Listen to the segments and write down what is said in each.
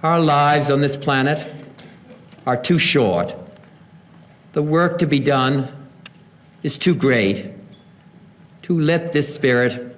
Our lives on this planet are too short. The work to be done is too great to let this spirit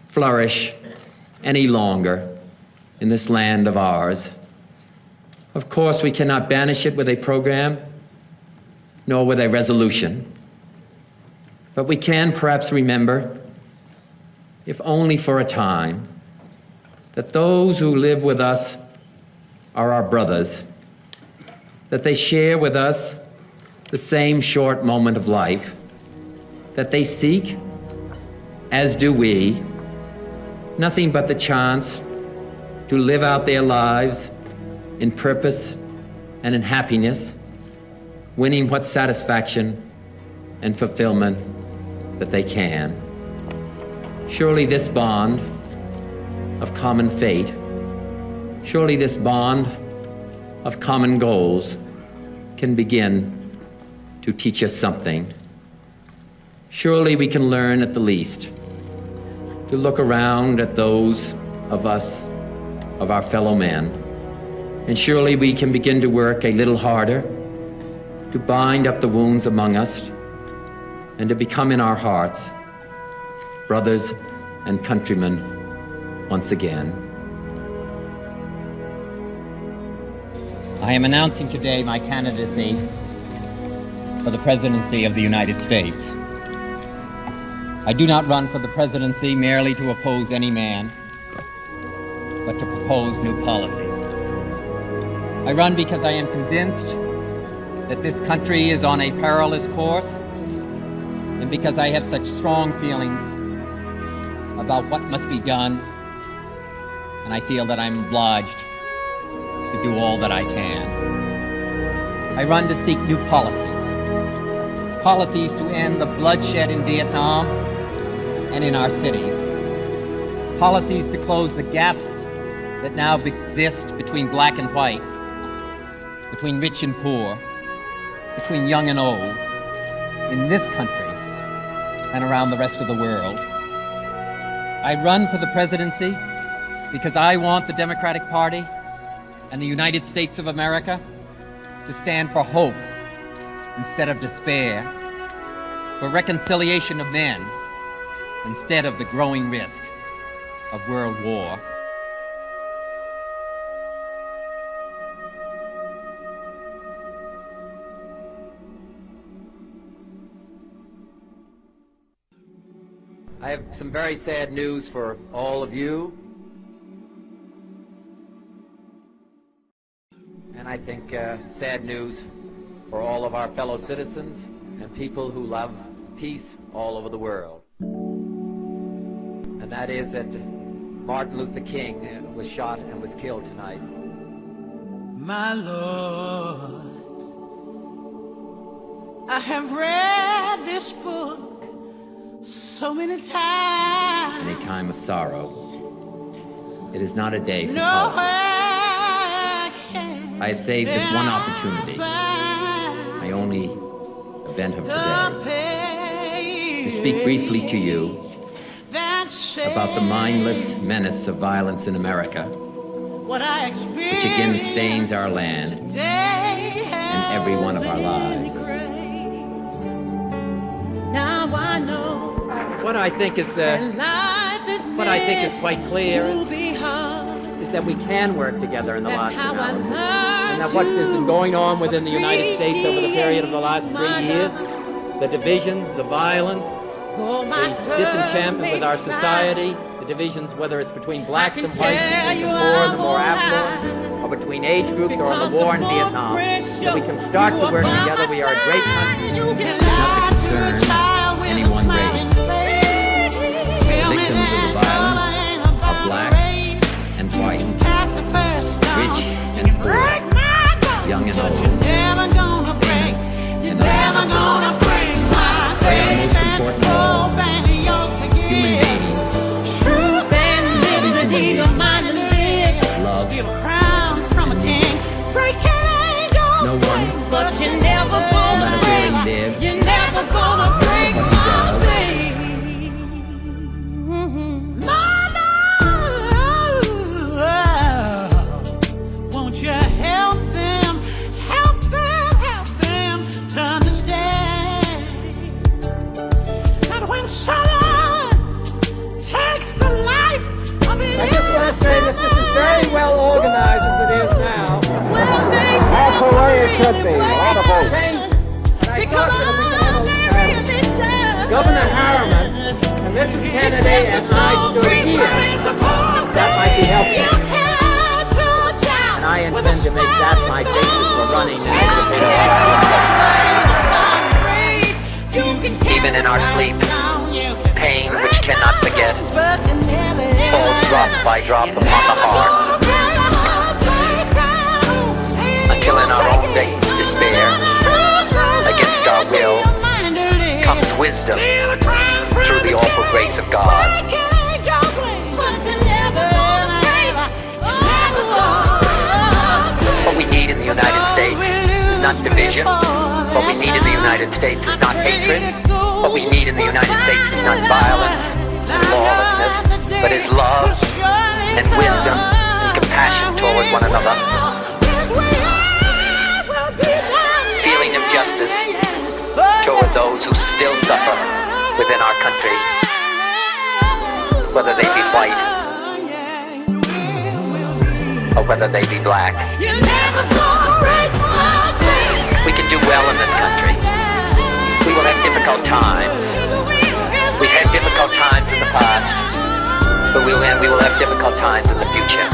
flourish any longer in this land of ours. Of course, we cannot banish it with a program, nor with a resolution. But we can perhaps remember, if only for a time, that those who live with us are our brothers, that they share with us the same short moment of life, that they seek, as do we, nothing but the chance to live out their lives in purpose and in happiness, winning what satisfaction and fulfillment that they can. Surely this bond of common fate, surely this bond of common goals can begin to teach us something. Surely we can learn at the least to look around at those of us, of our fellow men, and surely we can begin to work a little harder to bind up the wounds among us and to become in our hearts brothers and countrymen once again. I am announcing today my candidacy for the presidency of the United States. I do not run for the presidency merely to oppose any man, but to propose new policies. I run because I am convinced that this country is on a perilous course, and because I have such strong feelings about what must be done, and I feel that I'm obliged to do all that I can. I run to seek new policies, policies to end the bloodshed in Vietnam and in our cities, policies to close the gaps that now exist between black and white, between rich and poor, between young and old, in this country and around the rest of the world. I run for the presidency because I want the Democratic Party and the United States of America to stand for hope instead of despair, for reconciliation of men instead of the growing risk of world war. I have some very sad news for all of you. And I think sad news for all of our fellow citizens and people who love peace all over the world. And that is that Martin Luther King was shot and was killed tonight. My Lord, I have read this book so many times. In a time of sorrow, it is not a day for politics. I have saved this one opportunity, my only event of today, to speak briefly to you about the mindless menace of violence in America, which again stains our land and every one of our lives. Now I know what I think is quite clear is that we can work together in the last analysis, and that what has been going on within the United States over the period of the last 3 years, the divisions, the violence, the disenchantment with our society, the divisions whether it's between blacks and whites, between the poor and the more affluent, or between age groups or in the war in Vietnam, that we can start to work together. We are a great country, not concern any one race. The victims of the violence are black and white, rich and poor, young and old, famous and unfamous. They are most important of all, human beings, love, no one, no matter where he lives, you're never gonna break my faith. hope. Governor Harriman and Mrs. Kennedy and I stood here. That might be helpful. And I intend to make that my basis for running an independent. Even in our sleep, pain which cannot forget falls drop by drop upon the heart, until in our own despair, against our will, comes wisdom through the awful grace of God. What we need in the United States is not division. What we need in the United States is not hatred. What we need in the United States is not violence and lawlessness, but is love and wisdom and compassion toward one another. Feeling of justice toward those who still suffer within our country, whether they be white or whether they be black. We can do well in this country. We will have difficult times. We've had difficult times in the past, but we will have difficult times in the future.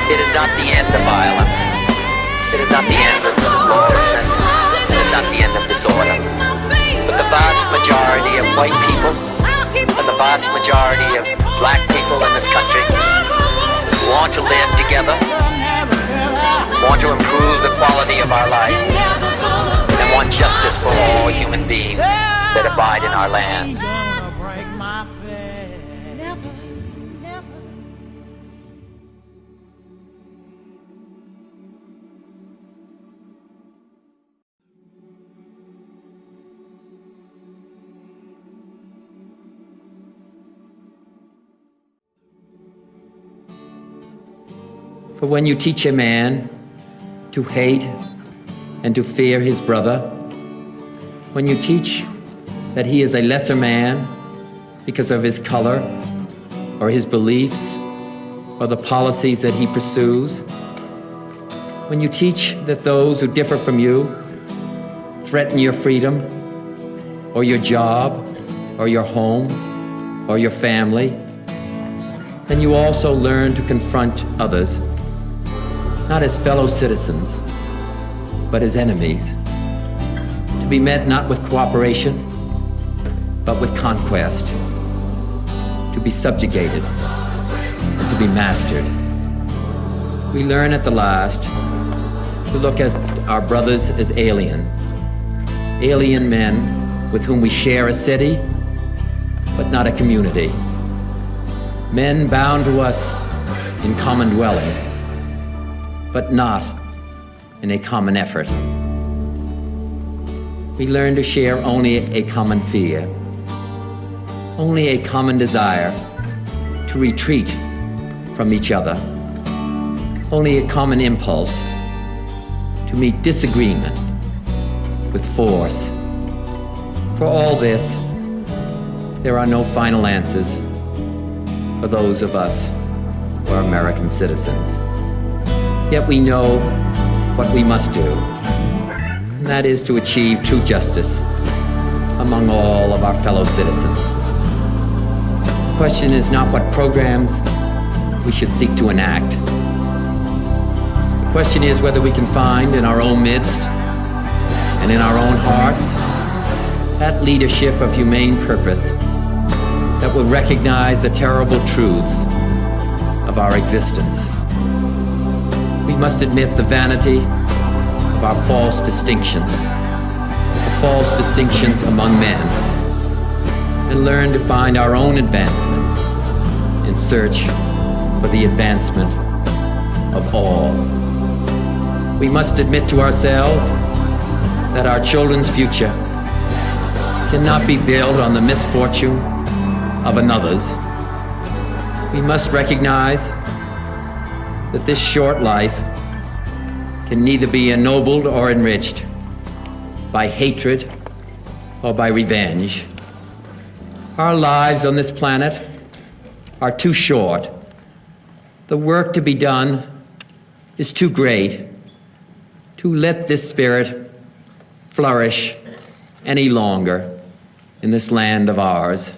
It is not the end of violence. It is not the end of lawlessness. It is not the end of disorder. But the vast majority of white people and the vast majority of black people in this country want to live together, want to improve the quality of our life, and want justice for all human beings that abide in our land. For when you teach a man to hate and to fear his brother, when you teach that he is a lesser man because of his color or his beliefs or the policies that he pursues, when you teach that those who differ from you threaten your freedom or your job or your home or your family, then you also learn to confront others not as fellow citizens, but as enemies, to be met not with cooperation, but with conquest, to be subjugated and to be mastered. We learn at the last to look at our brothers as alien men with whom we share a city, but not a community. Men bound to us in common dwelling, but not in a common effort. We learn to share only a common fear, only a common desire to retreat from each other, only a common impulse to meet disagreement with force. For all this, there are no final answers for those of us who are American citizens. Yet we know what we must do, and that is to achieve true justice among all of our fellow citizens. The question is not what programs we should seek to enact. The question is whether we can find in our own midst and in our own hearts that leadership of humane purpose that will recognize the terrible truths of our existence. We must admit the vanity of our false distinctions, the false distinctions among men, and learn to find our own advancement in search for the advancement of all. We must admit to ourselves that our children's future cannot be built on the misfortune of another's. We must recognize that this short life can neither be ennobled or enriched by hatred or by revenge. Our lives on this planet are too short. The work to be done is too great to let this spirit flourish any longer in this land of ours.